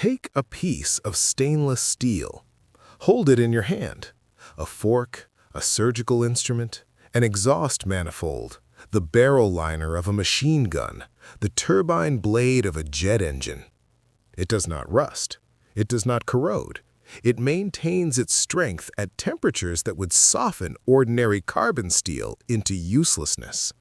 Take a piece of stainless steel. Hold it in your hand. A fork, a surgical instrument, an exhaust manifold, the barrel liner of a machine gun, the turbine blade of a jet engine. It does not rust. It does not corrode. It maintains its strength at temperatures that would soften ordinary carbon steel into uselessness.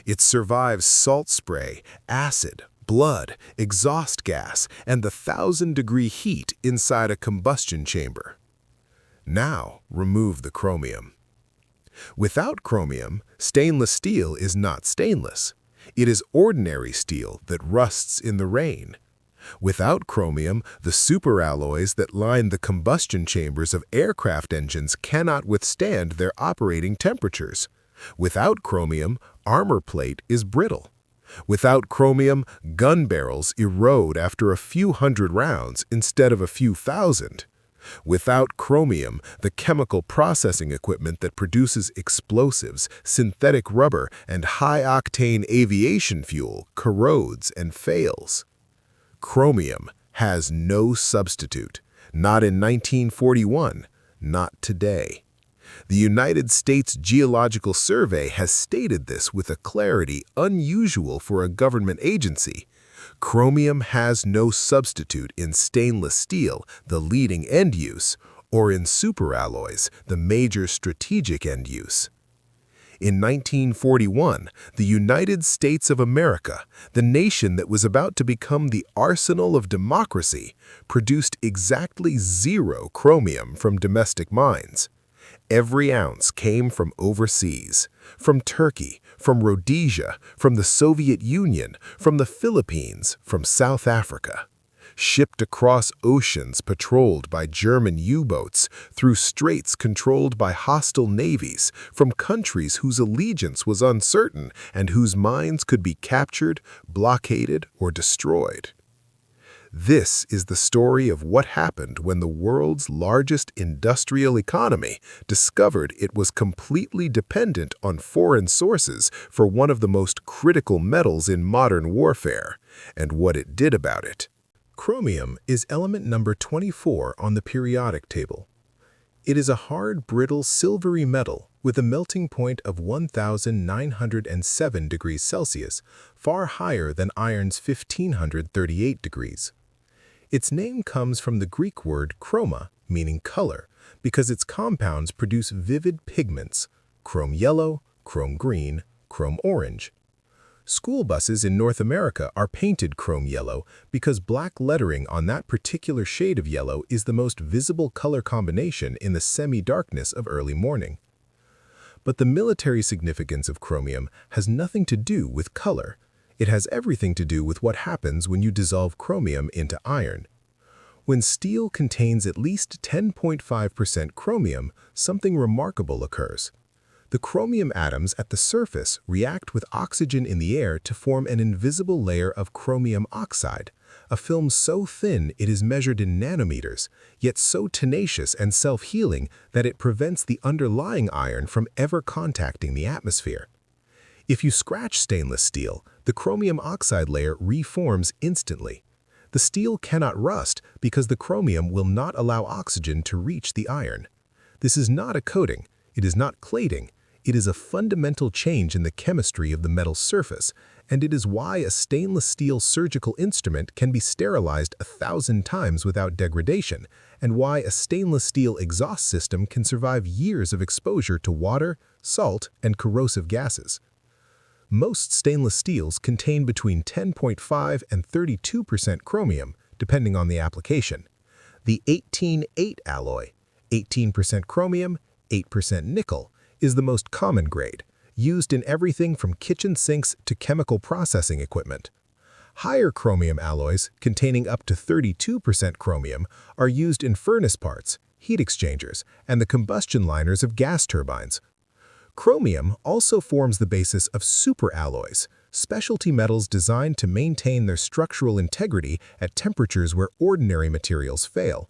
It survives salt spray, acid, blood, exhaust gas, and the 1,000-degree heat inside a combustion chamber. Now, remove the chromium. Without chromium, stainless steel is not stainless. It is ordinary steel that rusts in the rain. Without chromium, the superalloys that line the combustion chambers of aircraft engines cannot withstand their operating temperatures. Without chromium, armor plate is brittle. Without chromium, gun barrels erode after a few hundred rounds instead of a few thousand. Without chromium, the chemical processing equipment that produces explosives, synthetic rubber, and high-octane aviation fuel corrodes and fails. Chromium has no substitute, not in 1941, not today. The United States Geological Survey has stated this with a clarity unusual for a government agency. Chromium has no substitute in stainless steel, the leading end use, or in superalloys, the major strategic end use. In 1941, the United States of America, the nation that was about to become the arsenal of democracy, produced exactly 0 chromium from domestic mines. Every ounce came from overseas, from Turkey, from Rhodesia, from the Soviet Union, from the Philippines, from South Africa. Shipped across oceans patrolled by German U-boats, through straits controlled by hostile navies, from countries whose allegiance was uncertain and whose mines could be captured, blockaded, or destroyed. This is the story of what happened when the world's largest industrial economy discovered it was completely dependent on foreign sources for one of the most critical metals in modern warfare, and what it did about it. Chromium is element number 24 on the periodic table. It is a hard, brittle, silvery metal with a melting point of 1,907 degrees Celsius, far higher than iron's 1,538 degrees. Its name comes from the Greek word chroma, meaning color, because its compounds produce vivid pigments: chrome yellow, chrome green, chrome orange. School buses in North America are painted chrome yellow because black lettering on that particular shade of yellow is the most visible color combination in the semi-darkness of early morning. But the military significance of chromium has nothing to do with color. It has everything to do with what happens when you dissolve chromium into iron. When steel contains at least 10.5% chromium, something remarkable occurs. The chromium atoms at the surface react with oxygen in the air to form an invisible layer of chromium oxide, a film so thin it is measured in nanometers, yet so tenacious and self-healing that it prevents the underlying iron from ever contacting the atmosphere. If you scratch stainless steel, the chromium oxide layer reforms instantly. The steel cannot rust because the chromium will not allow oxygen to reach the iron. This is not a coating, it is not plating, it is a fundamental change in the chemistry of the metal's surface, and it is why a stainless steel surgical instrument can be sterilized 1,000 times without degradation, and why a stainless steel exhaust system can survive years of exposure to water, salt, and corrosive gases. Most stainless steels contain between 10.5 and 32% chromium, depending on the application. The 18-8 alloy, 18% chromium, 8% nickel, is the most common grade, used in everything from kitchen sinks to chemical processing equipment. Higher chromium alloys, containing up to 32% chromium, are used in furnace parts, heat exchangers, and the combustion liners of gas turbines. Chromium also forms the basis of superalloys, specialty metals designed to maintain their structural integrity at temperatures where ordinary materials fail.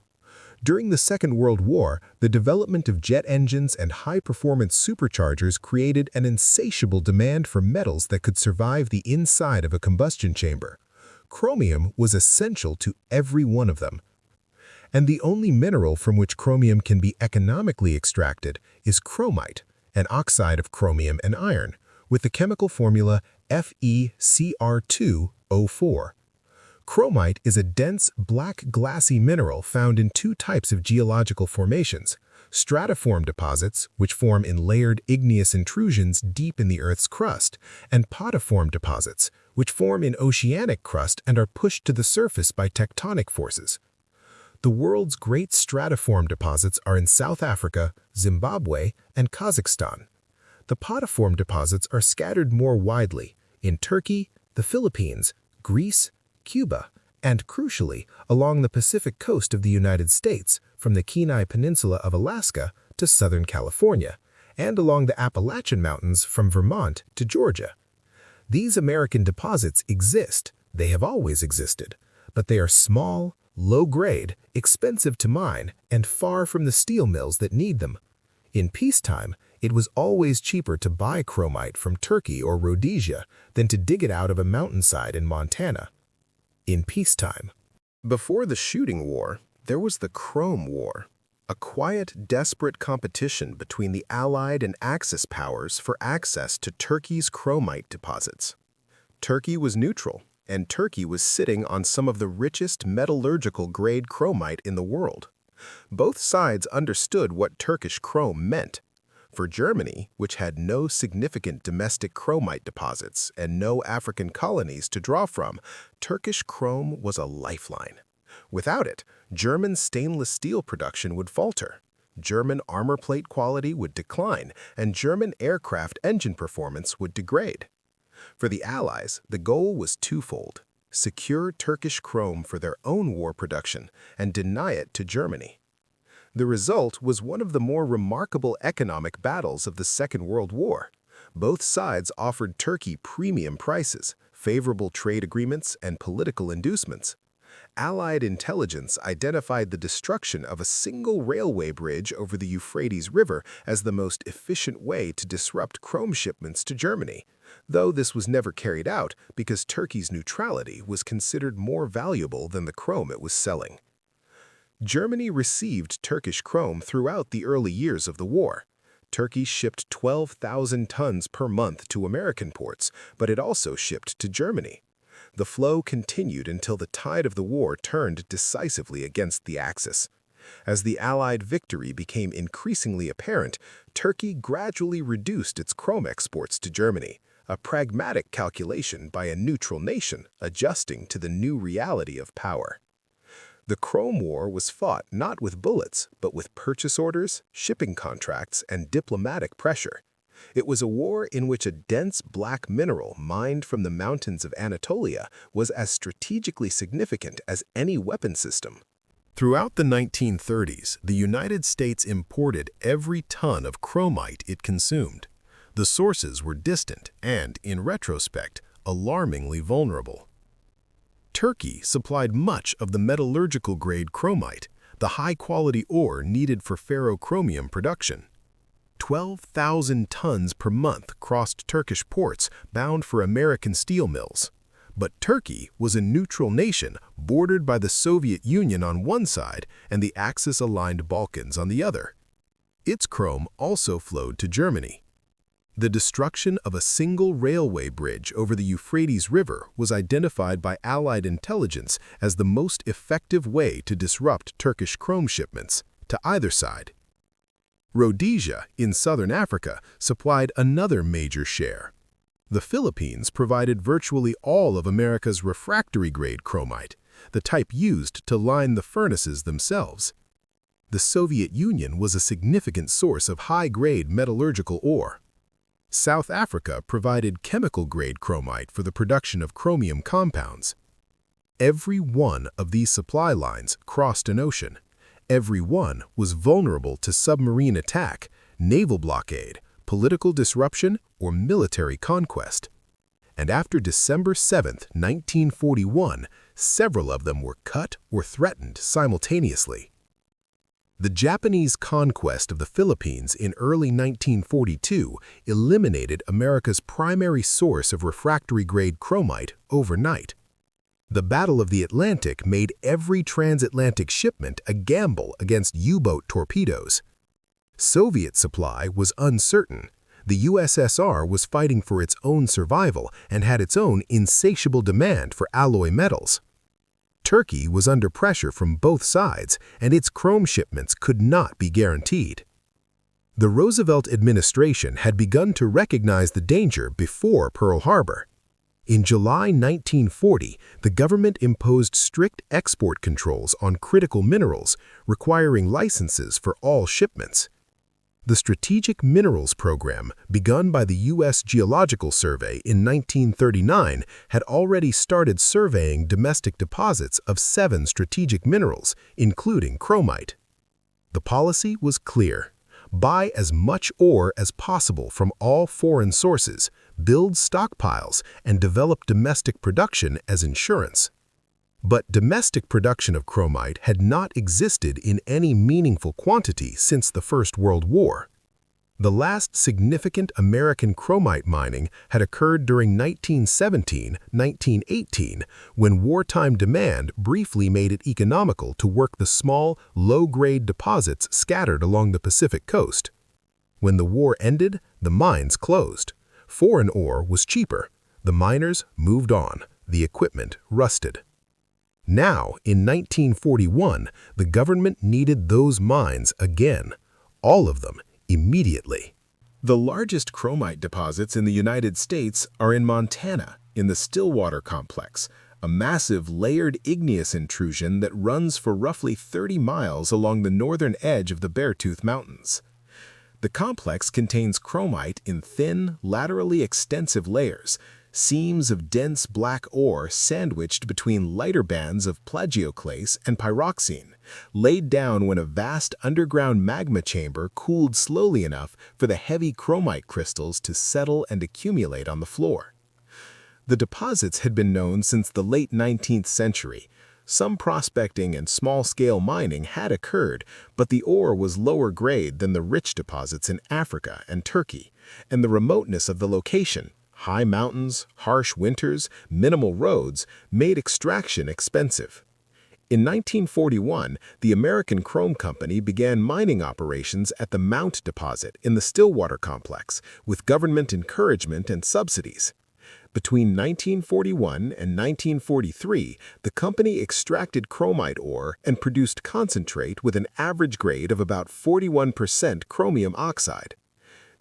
During the Second World War, the development of jet engines and high-performance superchargers created an insatiable demand for metals that could survive the inside of a combustion chamber. Chromium was essential to every one of them. And the only mineral from which chromium can be economically extracted is chromite, an oxide of chromium and iron, with the chemical formula FeCr2O4. Chromite is a dense, black, glassy mineral found in two types of geological formations: stratiform deposits, which form in layered igneous intrusions deep in the Earth's crust, and podiform deposits, which form in oceanic crust and are pushed to the surface by tectonic forces. The world's great stratiform deposits are in South Africa, Zimbabwe, and Kazakhstan. The podiform deposits are scattered more widely in Turkey, the Philippines, Greece, Cuba, and, crucially, along the Pacific coast of the United States, from the Kenai Peninsula of Alaska to Southern California, and along the Appalachian Mountains from Vermont to Georgia. These American deposits exist, they have always existed, but they are small, low-grade, expensive to mine, and far from the steel mills that need them. In peacetime, it was always cheaper to buy chromite from Turkey or Rhodesia than to dig it out of a mountainside in Montana. In peacetime. Before the shooting war, there was the Chrome War, a quiet, desperate competition between the Allied and Axis powers for access to Turkey's chromite deposits. Turkey was neutral, and Turkey was sitting on some of the richest metallurgical-grade chromite in the world. Both sides understood what Turkish chrome meant. For Germany, which had no significant domestic chromite deposits and no African colonies to draw from, Turkish chrome was a lifeline. Without it, German stainless steel production would falter, German armor plate quality would decline, and German aircraft engine performance would degrade. For the Allies, the goal was twofold: secure Turkish chrome for their own war production and deny it to Germany. The result was one of the more remarkable economic battles of the Second World War. Both sides offered Turkey premium prices, favorable trade agreements, and political inducements. Allied intelligence identified the destruction of a single railway bridge over the Euphrates River as the most efficient way to disrupt chrome shipments to Germany, though this was never carried out because Turkey's neutrality was considered more valuable than the chrome it was selling. Germany received Turkish chrome throughout the early years of the war. Turkey shipped 12,000 tons per month to American ports, but it also shipped to Germany. The flow continued until the tide of the war turned decisively against the Axis. As the Allied victory became increasingly apparent, Turkey gradually reduced its chrome exports to Germany, a pragmatic calculation by a neutral nation adjusting to the new reality of power. The Chrome War was fought not with bullets, but with purchase orders, shipping contracts, and diplomatic pressure. It was a war in which a dense black mineral mined from the mountains of Anatolia was as strategically significant as any weapon system. Throughout the 1930s, the United States imported every ton of chromite it consumed. The sources were distant and, in retrospect, alarmingly vulnerable. Turkey supplied much of the metallurgical-grade chromite, the high-quality ore needed for ferrochromium production. 12,000 tons per month crossed Turkish ports bound for American steel mills. But Turkey was a neutral nation bordered by the Soviet Union on one side and the Axis-aligned Balkans on the other. Its chrome also flowed to Germany. The destruction of a single railway bridge over the Euphrates River was identified by Allied intelligence as the most effective way to disrupt Turkish chrome shipments to either side. Rhodesia, in southern Africa, supplied another major share. The Philippines provided virtually all of America's refractory-grade chromite, the type used to line the furnaces themselves. The Soviet Union was a significant source of high-grade metallurgical ore. South Africa provided chemical-grade chromite for the production of chromium compounds. Every one of these supply lines crossed an ocean. Every one was vulnerable to submarine attack, naval blockade, political disruption, or military conquest. And after December 7, 1941, several of them were cut or threatened simultaneously. The Japanese conquest of the Philippines in early 1942 eliminated America's primary source of refractory-grade chromite overnight. The Battle of the Atlantic made every transatlantic shipment a gamble against U-boat torpedoes. Soviet supply was uncertain. The USSR was fighting for its own survival and had its own insatiable demand for alloy metals. Turkey was under pressure from both sides, and its chrome shipments could not be guaranteed. The Roosevelt administration had begun to recognize the danger before Pearl Harbor. In July 1940, the government imposed strict export controls on critical minerals, requiring licenses for all shipments. The Strategic Minerals Program, begun by the U.S. Geological Survey in 1939, had already started surveying domestic deposits of 7 strategic minerals, including chromite. The policy was clear: buy as much ore as possible from all foreign sources, build stockpiles, and develop domestic production as insurance. But domestic production of chromite had not existed in any meaningful quantity since the First World War. The last significant American chromite mining had occurred during 1917-1918, when wartime demand briefly made it economical to work the small, low-grade deposits scattered along the Pacific coast. When the war ended, the mines closed. Foreign ore was cheaper. The miners moved on. The equipment rusted. Now, in 1941, the government needed those mines again, all of them, immediately. The largest chromite deposits in the United States are in Montana, in the Stillwater Complex, a massive layered igneous intrusion that runs for roughly 30 miles along the northern edge of the Beartooth Mountains. The complex contains chromite in thin, laterally extensive layers, seams of dense black ore sandwiched between lighter bands of plagioclase and pyroxene, laid down when a vast underground magma chamber cooled slowly enough for the heavy chromite crystals to settle and accumulate on the floor. The deposits had been known since the late 19th century. Some prospecting and small-scale mining had occurred, but the ore was lower grade than the rich deposits in Africa and Turkey, and the remoteness of the location, high mountains, harsh winters, minimal roads, made extraction expensive. In 1941, the American Chrome Company began mining operations at the Mount deposit in the Stillwater Complex, with government encouragement and subsidies. Between 1941 and 1943, the company extracted chromite ore and produced concentrate with an average grade of about 41% chromium oxide.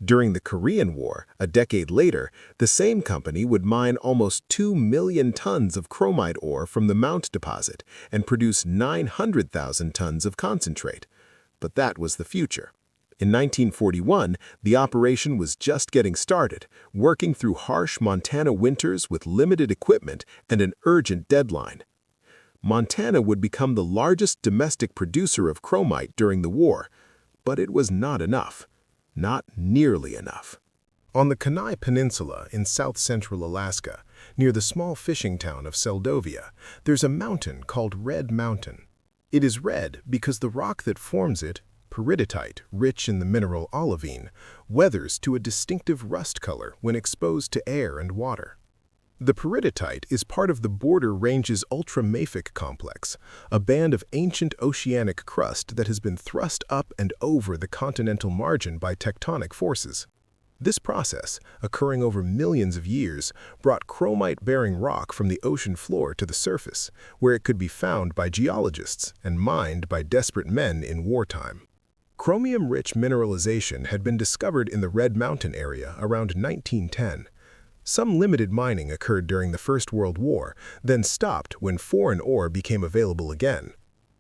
During the Korean War, a decade later, the same company would mine almost 2 million tons of chromite ore from the Mount deposit and produce 900,000 tons of concentrate. But that was the future. In 1941, the operation was just getting started, working through harsh Montana winters with limited equipment and an urgent deadline. Montana would become the largest domestic producer of chromite during the war, but it was not enough. Not nearly enough. On the Kenai Peninsula in south-central Alaska, near the small fishing town of Seldovia, there's a mountain called Red Mountain. It is red because the rock that forms it, peridotite, rich in the mineral olivine, weathers to a distinctive rust color when exposed to air and water. The peridotite is part of the Border Range's ultramafic complex, a band of ancient oceanic crust that has been thrust up and over the continental margin by tectonic forces. This process, occurring over millions of years, brought chromite-bearing rock from the ocean floor to the surface, where it could be found by geologists and mined by desperate men in wartime. Chromium-rich mineralization had been discovered in the Red Mountain area around 1910. Some limited mining occurred during the First World War, then stopped when foreign ore became available again.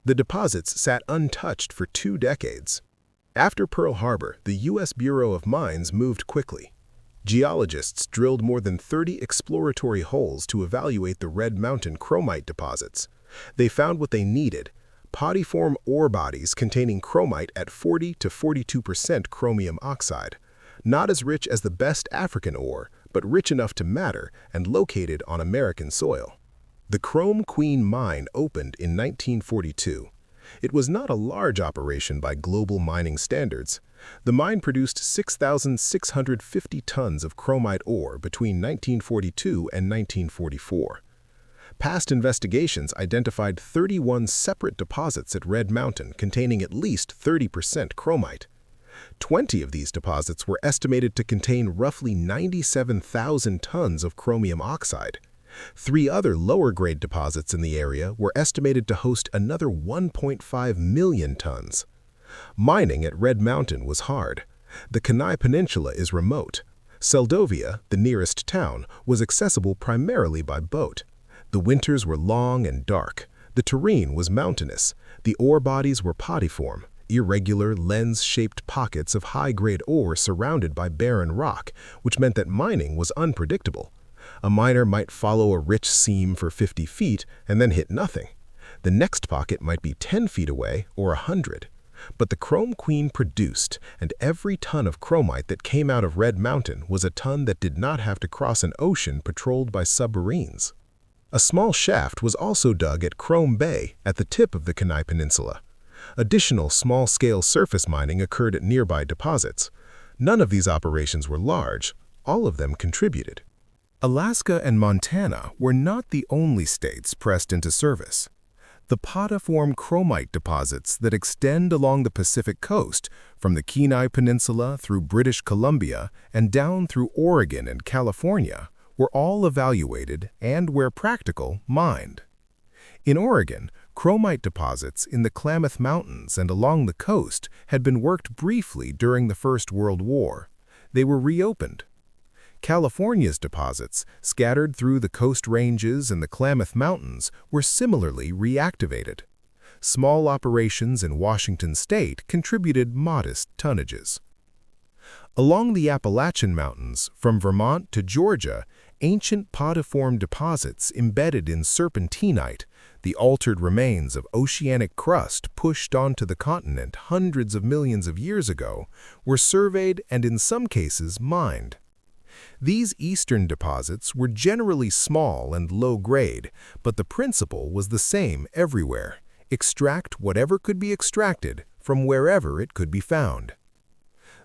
The deposits sat untouched for 2 decades. After Pearl Harbor, the U.S. Bureau of Mines moved quickly. Geologists drilled more than 30 exploratory holes to evaluate the Red Mountain chromite deposits. They found what they needed: podiform ore bodies containing chromite at 40 to 42% chromium oxide. Not as rich as the best African ore, but rich enough to matter and located on American soil. The Chrome Queen mine opened in 1942. It was not a large operation by global mining standards. The mine produced 6,650 tons of chromite ore between 1942 and 1944. Past investigations identified 31 separate deposits at Red Mountain containing at least 30% chromite. 20 of these deposits were estimated to contain roughly 97,000 tons of chromium oxide. 3 other lower-grade deposits in the area were estimated to host another 1.5 million tons. Mining at Red Mountain was hard. The Kenai Peninsula is remote. Seldovia, the nearest town, was accessible primarily by boat. The winters were long and dark. The terrain was mountainous. The ore bodies were podiform, irregular, lens-shaped pockets of high-grade ore surrounded by barren rock, which meant that mining was unpredictable. A miner might follow a rich seam for 50 feet and then hit nothing. The next pocket might be 10 feet away or 100. But the Chrome Queen produced, and every ton of chromite that came out of Red Mountain was a ton that did not have to cross an ocean patrolled by submarines. A small shaft was also dug at Chrome Bay at the tip of the Kenai Peninsula. Additional small-scale surface mining occurred at nearby deposits. None of these operations were large. All of them contributed. Alaska and Montana were not the only states pressed into service. The podiform chromite deposits that extend along the Pacific coast, from the Kenai Peninsula through British Columbia and down through Oregon and California, were all evaluated and, where practical, mined. In Oregon, chromite deposits in the Klamath Mountains and along the coast had been worked briefly during the First World War. They were reopened. California's deposits, scattered through the Coast Ranges and the Klamath Mountains, were similarly reactivated. Small operations in Washington state contributed modest tonnages. Along the Appalachian Mountains, from Vermont to Georgia, ancient podiform deposits embedded in serpentinite, the altered remains of oceanic crust pushed onto the continent hundreds of millions of years ago, were surveyed and in some cases mined. These eastern deposits were generally small and low-grade, but the principle was the same everywhere: extract whatever could be extracted from wherever it could be found.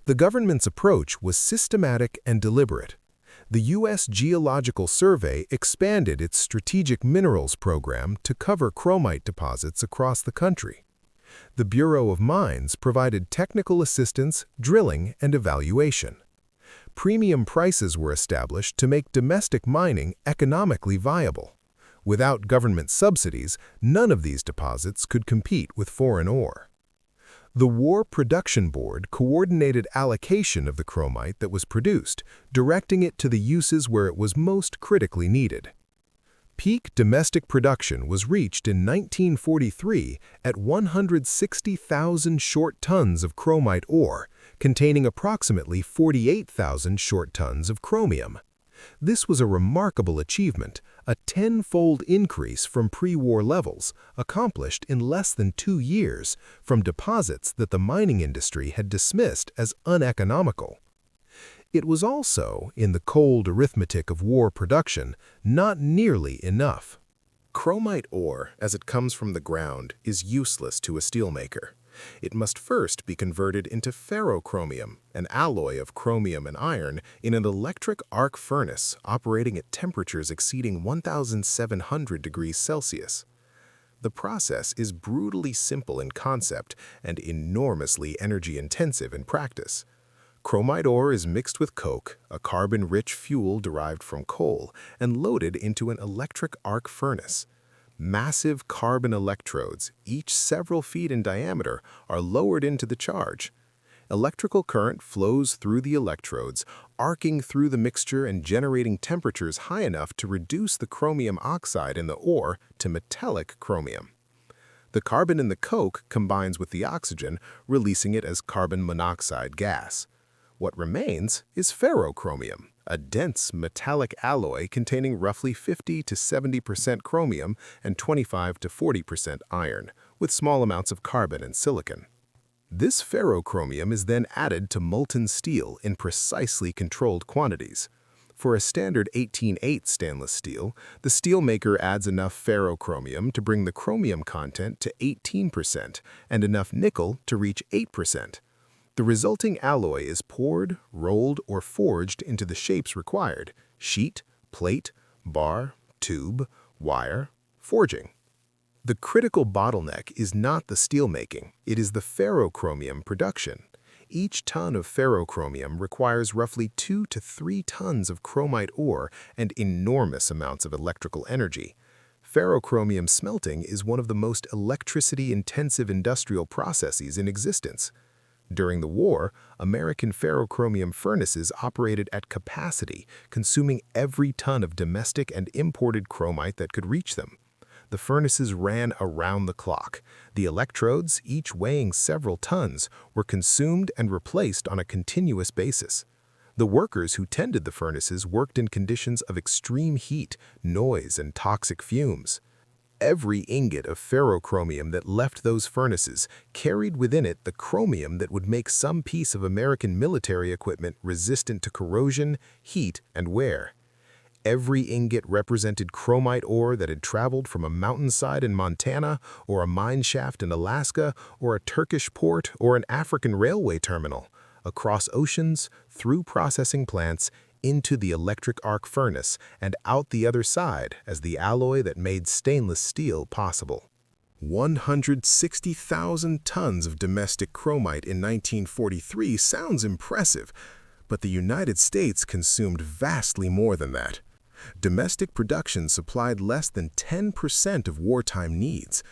The government's approach was systematic and deliberate. The U.S. Geological Survey expanded its strategic minerals program to cover chromite deposits across the country. The Bureau of Mines provided technical assistance, drilling, and evaluation. Premium prices were established to make domestic mining economically viable. Without government subsidies, none of these deposits could compete with foreign ore. The War Production Board coordinated allocation of the chromite that was produced, directing it to the uses where it was most critically needed. Peak domestic production was reached in 1943 at 160,000 short tons of chromite ore, containing approximately 48,000 short tons of chromium. This was a remarkable achievement, a tenfold increase from pre-war levels, accomplished in less than 2 years from deposits that the mining industry had dismissed as uneconomical. It was also, in the cold arithmetic of war production, not nearly enough. Chromite ore, as it comes from the ground, is useless to a steelmaker. It must first be converted into ferrochromium, an alloy of chromium and iron, in an electric arc furnace operating at temperatures exceeding 1,700 degrees Celsius. The process is brutally simple in concept and enormously energy-intensive in practice. Chromite ore is mixed with coke, a carbon-rich fuel derived from coal, and loaded into an electric arc furnace. Massive carbon electrodes, each several feet in diameter, are lowered into the charge. Electrical current flows through the electrodes, arcing through the mixture and generating temperatures high enough to reduce the chromium oxide in the ore to metallic chromium. The carbon in the coke combines with the oxygen, releasing it as carbon monoxide gas. What remains is ferrochromium, a dense metallic alloy containing roughly 50 to 70% chromium and 25 to 40% iron, with small amounts of carbon and silicon. This ferrochromium is then added to molten steel in precisely controlled quantities. For a standard 18/8 stainless steel, the steelmaker adds enough ferrochromium to bring the chromium content to 18% and enough nickel to reach 8%. The resulting alloy is poured, rolled, or forged into the shapes required: sheet, plate, bar, tube, wire, forging. The critical bottleneck is not the steelmaking, it is the ferrochromium production. Each ton of ferrochromium requires roughly 2 to 3 tons of chromite ore and enormous amounts of electrical energy. Ferrochromium smelting is one of the most electricity-intensive industrial processes in existence. During the war, American ferrochromium furnaces operated at capacity, consuming every ton of domestic and imported chromite that could reach them. The furnaces ran around the clock. The electrodes, each weighing several tons, were consumed and replaced on a continuous basis. The workers who tended the furnaces worked in conditions of extreme heat, noise, and toxic fumes. Every ingot of ferrochromium that left those furnaces carried within it the chromium that would make some piece of American military equipment resistant to corrosion, heat, and wear. Every ingot represented chromite ore that had traveled from a mountainside in Montana, or a mine shaft in Alaska, or a Turkish port, or an African railway terminal, across oceans, through processing plants, into the electric arc furnace, and out the other side as the alloy that made stainless steel possible. 160,000 tons of domestic chromite in 1943 sounds impressive, but the United States consumed vastly more than that. Domestic production supplied less than 10% of wartime needs.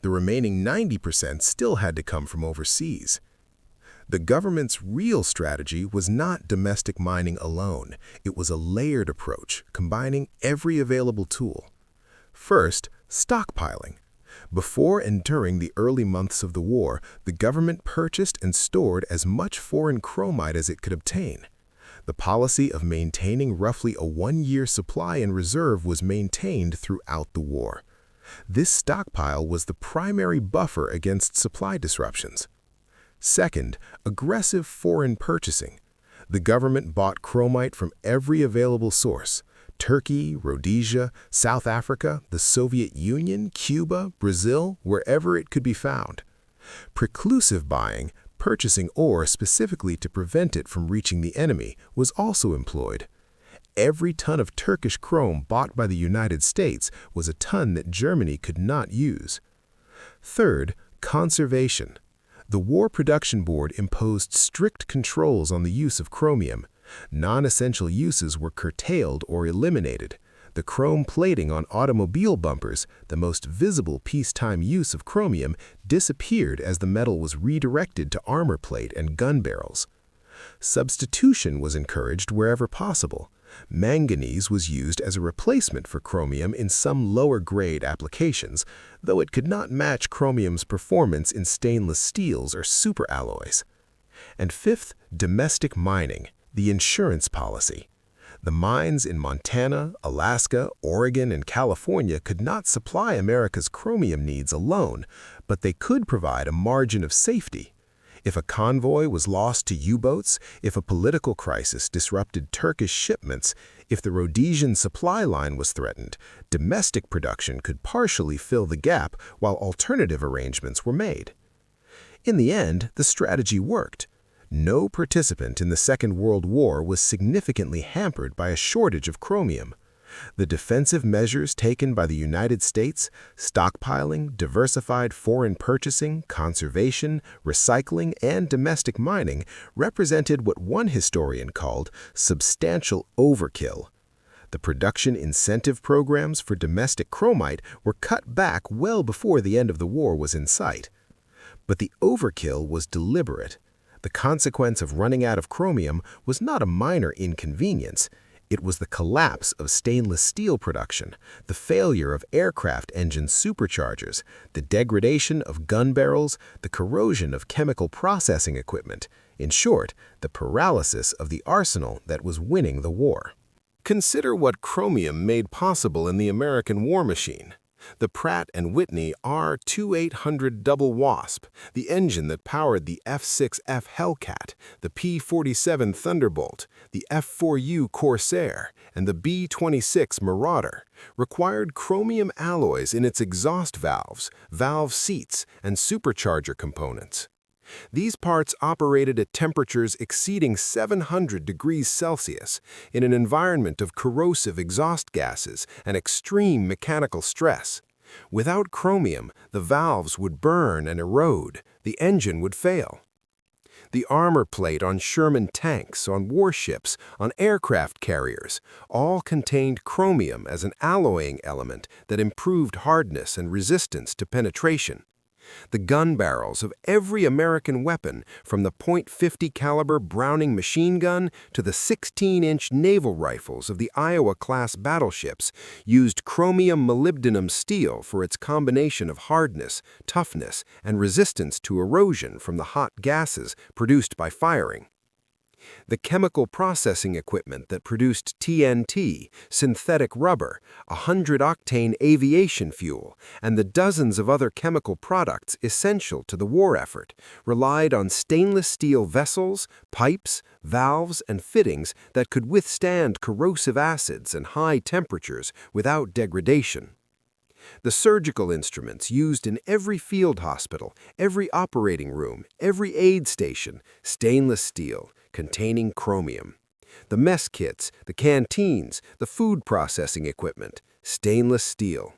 The remaining 90% still had to come from overseas. The government's real strategy was not domestic mining alone. It was a layered approach, combining every available tool. First, stockpiling. Before and during the early months of the war, the government purchased and stored as much foreign chromite as it could obtain. The policy of maintaining roughly a 1-year supply in reserve was maintained throughout the war. This stockpile was the primary buffer against supply disruptions. Second, aggressive foreign purchasing. The government bought chromite from every available source: Turkey, Rhodesia, South Africa, the Soviet Union, Cuba, Brazil, wherever it could be found. Preclusive buying, purchasing ore specifically to prevent it from reaching the enemy, was also employed. Every ton of Turkish chrome bought by the United States was a ton that Germany could not use. Third, conservation. The War Production Board imposed strict controls on the use of chromium. Non-essential uses were curtailed or eliminated. The chrome plating on automobile bumpers, the most visible peacetime use of chromium, disappeared as the metal was redirected to armor plate and gun barrels. Substitution was encouraged wherever possible. Manganese was used as a replacement for chromium in some lower-grade applications, though it could not match chromium's performance in stainless steels or superalloys. And fifth, domestic mining, the insurance policy. The mines in Montana, Alaska, Oregon, and California could not supply America's chromium needs alone, but they could provide a margin of safety. If a convoy was lost to U-boats, if a political crisis disrupted Turkish shipments, if the Rhodesian supply line was threatened, domestic production could partially fill the gap while alternative arrangements were made. In the end, the strategy worked. No participant in the Second World War was significantly hampered by a shortage of chromium. The defensive measures taken by the United States, stockpiling, diversified foreign purchasing, conservation, recycling, and domestic mining, represented what one historian called substantial overkill. The production incentive programs for domestic chromite were cut back well before the end of the war was in sight. But the overkill was deliberate. The consequence of running out of chromium was not a minor inconvenience. It was the collapse of stainless steel production, the failure of aircraft engine superchargers, the degradation of gun barrels, the corrosion of chemical processing equipment. In short, the paralysis of the arsenal that was winning the war. Consider what chromium made possible in the American war machine. The Pratt & Whitney R2800 Double Wasp, the engine that powered the F-6F Hellcat, the P-47 Thunderbolt, the F-4U Corsair, and the B-26 Marauder, required chromium alloys in its exhaust valves, valve seats, and supercharger components. These parts operated at temperatures exceeding 700 degrees Celsius in an environment of corrosive exhaust gases and extreme mechanical stress. Without chromium, the valves would burn and erode, the engine would fail. The armor plate on Sherman tanks, on warships, on aircraft carriers, all contained chromium as an alloying element that improved hardness and resistance to penetration. The gun barrels of every American weapon, from the .50 caliber Browning machine gun to the 16-inch naval rifles of the Iowa-class battleships, used chromium molybdenum steel for its combination of hardness, toughness, and resistance to erosion from the hot gases produced by firing. The chemical processing equipment that produced TNT, synthetic rubber, 100-octane aviation fuel, and the dozens of other chemical products essential to the war effort relied on stainless steel vessels, pipes, valves, and fittings that could withstand corrosive acids and high temperatures without degradation. The surgical instruments used in every field hospital, every operating room, every aid station, stainless steel, containing chromium. The mess kits, the canteens, the food processing equipment, stainless steel.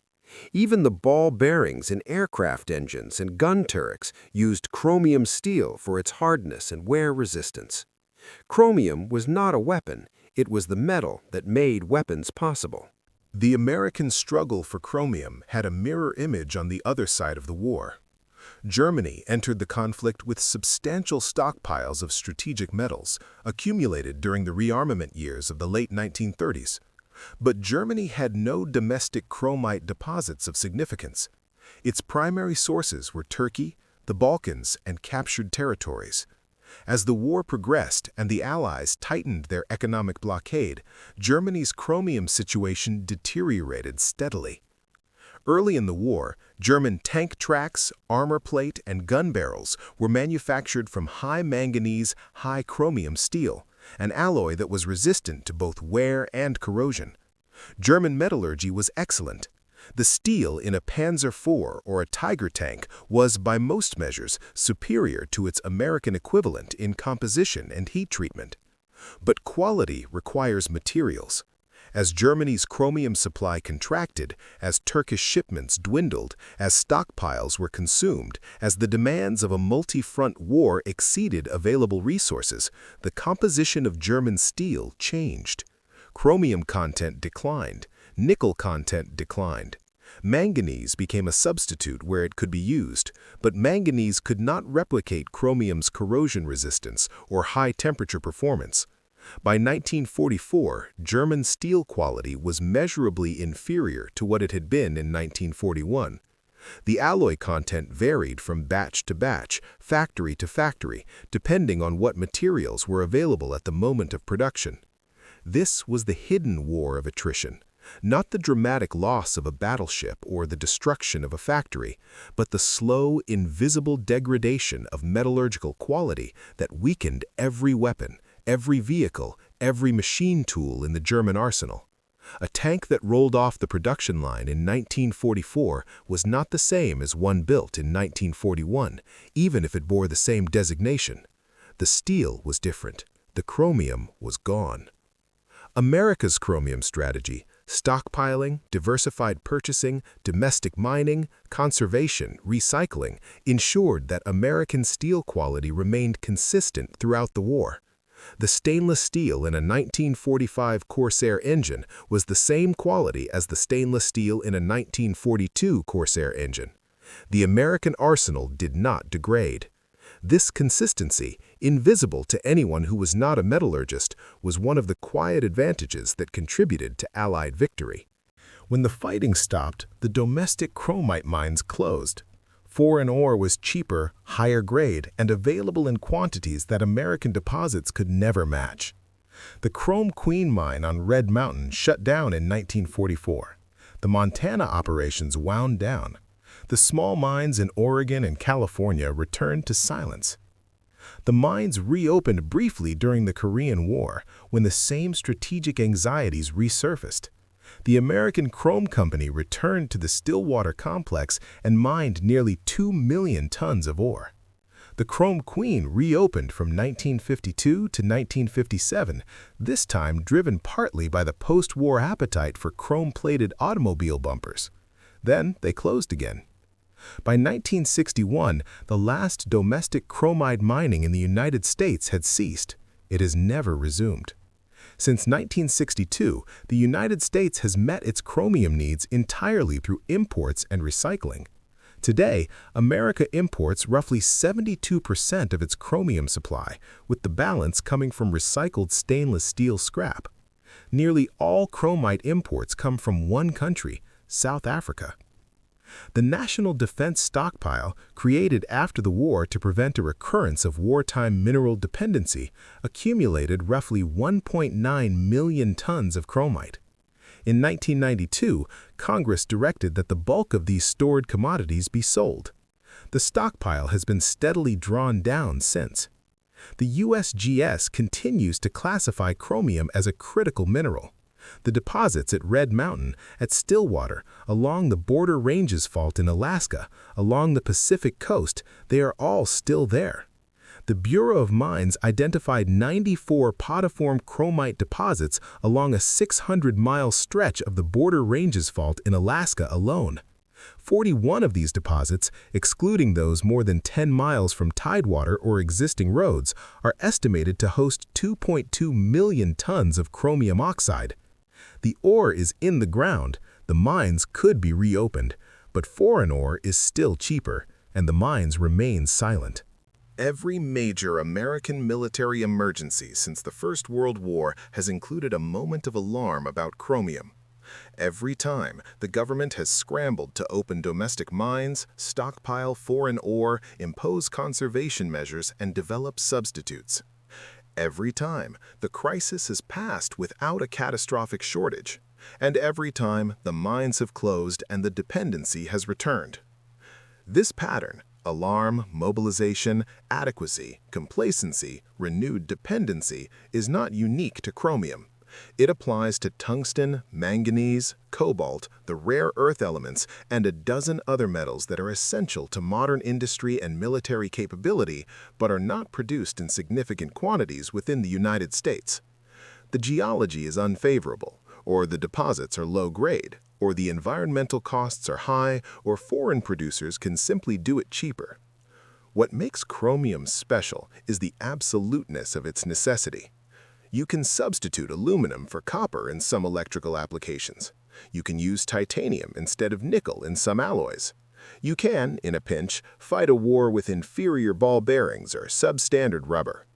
Even the ball bearings in aircraft engines and gun turrets used chromium steel for its hardness and wear resistance. Chromium was not a weapon, it was the metal that made weapons possible. The American struggle for chromium had a mirror image on the other side of the war. Germany entered the conflict with substantial stockpiles of strategic metals accumulated during the rearmament years of the late 1930s. But Germany had no domestic chromite deposits of significance. Its primary sources were Turkey, the Balkans, and captured territories. As the war progressed and the Allies tightened their economic blockade, Germany's chromium situation deteriorated steadily. Early in the war, German tank tracks, armor plate, and gun barrels were manufactured from high manganese, high chromium steel, an alloy that was resistant to both wear and corrosion. German metallurgy was excellent. The steel in a Panzer IV or a Tiger tank was, by most measures, superior to its American equivalent in composition and heat treatment. But quality requires materials. As Germany's chromium supply contracted, as Turkish shipments dwindled, as stockpiles were consumed, as the demands of a multi-front war exceeded available resources, the composition of German steel changed. Chromium content declined. Nickel content declined. Manganese became a substitute where it could be used, but manganese could not replicate chromium's corrosion resistance or high-temperature performance. By 1944, German steel quality was measurably inferior to what it had been in 1941. The alloy content varied from batch to batch, factory to factory, depending on what materials were available at the moment of production. This was the hidden war of attrition, not the dramatic loss of a battleship or the destruction of a factory, but the slow, invisible degradation of metallurgical quality that weakened every weapon, every vehicle, every machine tool in the German arsenal. A tank that rolled off the production line in 1944 was not the same as one built in 1941, even if it bore the same designation. The steel was different. The chromium was gone. America's chromium strategy, stockpiling, diversified purchasing, domestic mining, conservation, recycling, ensured that American steel quality remained consistent throughout the war. The stainless steel in a 1945 Corsair engine was the same quality as the stainless steel in a 1942 Corsair engine. The American arsenal did not degrade. This consistency, invisible to anyone who was not a metallurgist, was one of the quiet advantages that contributed to Allied victory. When the fighting stopped, the domestic chromite mines closed. Foreign ore was cheaper, higher grade, and available in quantities that American deposits could never match. The Chrome Queen mine on Red Mountain shut down in 1944. The Montana operations wound down. The small mines in Oregon and California returned to silence. The mines reopened briefly during the Korean War, when the same strategic anxieties resurfaced. The American Chrome Company returned to the Stillwater complex and mined nearly 2 million tons of ore. The Chrome Queen reopened from 1952 to 1957, this time driven partly by the post-war appetite for chrome-plated automobile bumpers. Then they closed again. By 1961, the last domestic chromite mining in the United States had ceased. It has never resumed. Since 1962, the United States has met its chromium needs entirely through imports and recycling. Today, America imports roughly 72% of its chromium supply, with the balance coming from recycled stainless steel scrap. Nearly all chromite imports come from one country, South Africa. The National Defense Stockpile, created after the war to prevent a recurrence of wartime mineral dependency, accumulated roughly 1.9 million tons of chromite. In 1992, Congress directed that the bulk of these stored commodities be sold. The stockpile has been steadily drawn down since. The USGS continues to classify chromium as a critical mineral. The deposits at Red Mountain, at Stillwater, along the Border Ranges Fault in Alaska, along the Pacific coast, they are all still there. The Bureau of Mines identified 94 potiform chromite deposits along a 600-mile stretch of the Border Ranges Fault in Alaska alone. 41 of these deposits, excluding those more than 10 miles from tidewater or existing roads, are estimated to host 2.2 million tons of chromium oxide. The ore is in the ground, the mines could be reopened, but foreign ore is still cheaper, and the mines remain silent. Every major American military emergency since the First World War has included a moment of alarm about chromium. Every time, the government has scrambled to open domestic mines, stockpile foreign ore, impose conservation measures, and develop substitutes. Every time, the crisis has passed without a catastrophic shortage, and every time, the mines have closed and the dependency has returned. This pattern, alarm, mobilization, adequacy, complacency, renewed dependency, is not unique to chromium. It applies to tungsten, manganese, cobalt, the rare earth elements, and a dozen other metals that are essential to modern industry and military capability, but are not produced in significant quantities within the United States. The geology is unfavorable, or the deposits are low grade, or the environmental costs are high, or foreign producers can simply do it cheaper. What makes chromium special is the absoluteness of its necessity. You can substitute aluminum for copper in some electrical applications. You can use titanium instead of nickel in some alloys. You can, in a pinch, fight a war with inferior ball bearings or substandard rubber.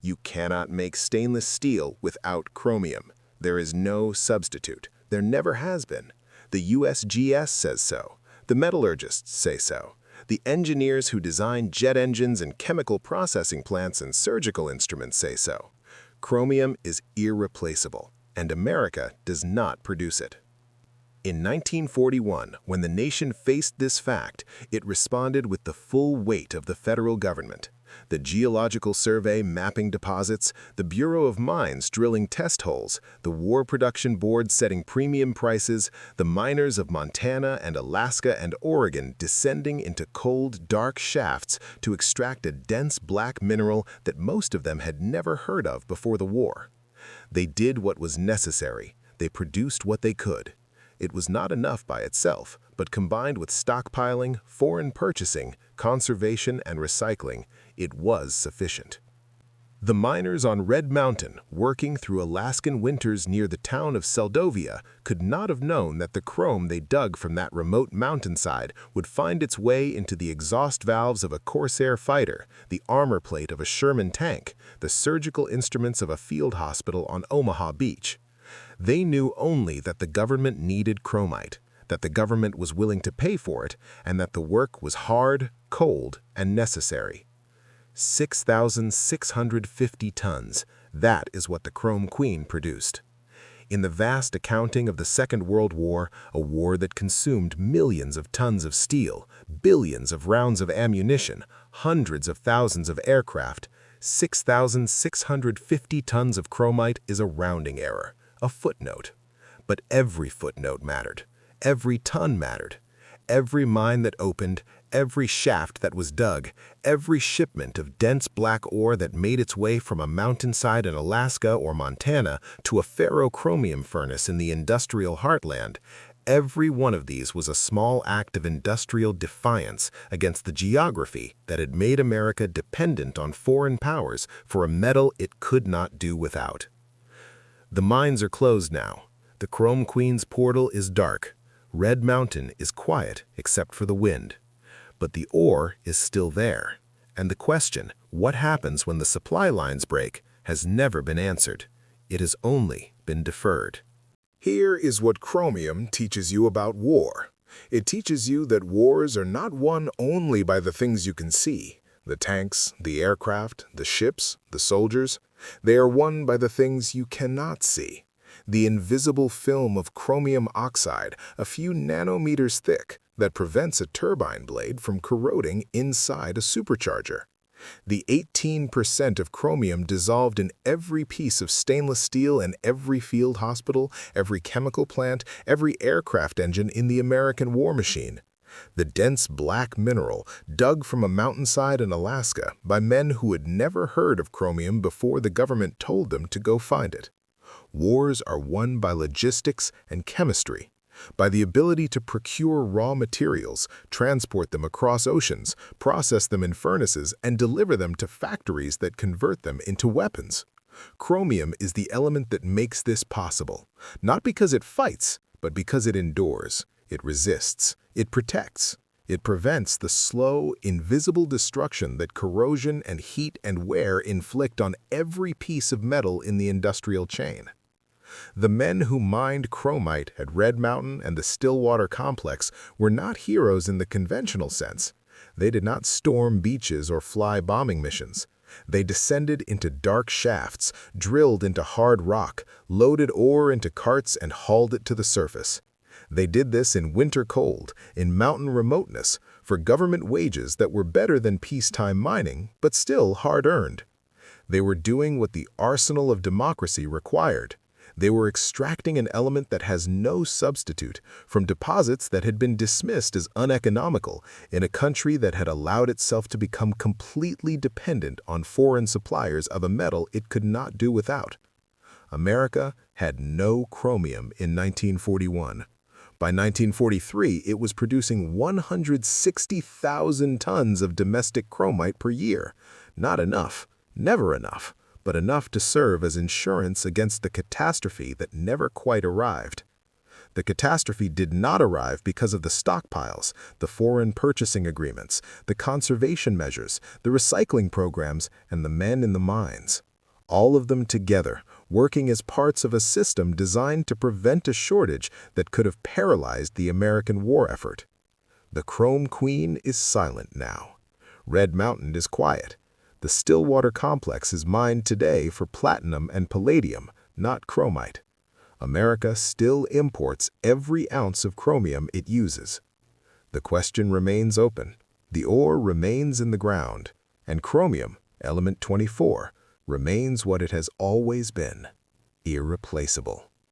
You cannot make stainless steel without chromium. There is no substitute. There never has been. The USGS says so. The metallurgists say so. The engineers who design jet engines and chemical processing plants and surgical instruments say so. Chromium is irreplaceable, and America does not produce it. In 1941, when the nation faced this fact, it responded with the full weight of the federal government. The Geological Survey mapping deposits, the Bureau of Mines drilling test holes, the War Production Board setting premium prices, the miners of Montana and Alaska and Oregon descending into cold, dark shafts to extract a dense black mineral that most of them had never heard of before the war. They did what was necessary. They produced what they could. It was not enough by itself, but combined with stockpiling, foreign purchasing, conservation, and recycling, it was sufficient. The miners on Red Mountain, working through Alaskan winters near the town of Seldovia, could not have known that the chrome they dug from that remote mountainside would find its way into the exhaust valves of a Corsair fighter, the armor plate of a Sherman tank, the surgical instruments of a field hospital on Omaha Beach. They knew only that the government needed chromite, that the government was willing to pay for it, and that the work was hard, cold, and necessary. 6,650 tons, that is what the Chrome Queen produced. In the vast accounting of the Second World War, a war that consumed millions of tons of steel, billions of rounds of ammunition, hundreds of thousands of aircraft, 6,650 tons of chromite is a rounding error, a footnote. But every footnote mattered. Every ton mattered. Every mine that opened, every shaft that was dug, every shipment of dense black ore that made its way from a mountainside in Alaska or Montana to a ferrochromium furnace in the industrial heartland, every one of these was a small act of industrial defiance against the geography that had made America dependent on foreign powers for a metal it could not do without. The mines are closed now. The Chrome Queen's portal is dark. Red Mountain is quiet except for the wind. But the ore is still there. And the question, what happens when the supply lines break, has never been answered. It has only been deferred. Here is what Chromium teaches you about war. It teaches you that wars are not won only by the things you can see, the tanks, the aircraft, the ships, the soldiers. They are won by the things you cannot see. The invisible film of chromium oxide, a few nanometers thick, that prevents a turbine blade from corroding inside a supercharger. The 18% of chromium dissolved in every piece of stainless steel in every field hospital, every chemical plant, every aircraft engine in the American war machine. The dense black mineral dug from a mountainside in Alaska by men who had never heard of chromium before the government told them to go find it. Wars are won by logistics and chemistry, by the ability to procure raw materials, transport them across oceans, process them in furnaces, and deliver them to factories that convert them into weapons. Chromium is the element that makes this possible, not because it fights, but because it endures, it resists, it protects. It prevents the slow, invisible destruction that corrosion and heat and wear inflict on every piece of metal in the industrial chain. The men who mined chromite at Red Mountain and the Stillwater Complex were not heroes in the conventional sense. They did not storm beaches or fly bombing missions. They descended into dark shafts, drilled into hard rock, loaded ore into carts, and hauled it to the surface. They did this in winter cold, in mountain remoteness, for government wages that were better than peacetime mining, but still hard-earned. They were doing what the arsenal of democracy required. They were extracting an element that has no substitute from deposits that had been dismissed as uneconomical in a country that had allowed itself to become completely dependent on foreign suppliers of a metal it could not do without. America had no chromium in 1941. By 1943, it was producing 160,000 tons of domestic chromite per year. Not enough, never enough, but enough to serve as insurance against the catastrophe that never quite arrived. The catastrophe did not arrive because of the stockpiles, the foreign purchasing agreements, the conservation measures, the recycling programs, and the men in the mines. All of them together, working as parts of a system designed to prevent a shortage that could have paralyzed the American war effort. The Chrome Queen is silent now. Red Mountain is quiet. The Stillwater Complex is mined today for platinum and palladium, not chromite. America still imports every ounce of chromium it uses. The question remains open. The ore remains in the ground, and chromium, element 24, remains what it has always been: irreplaceable.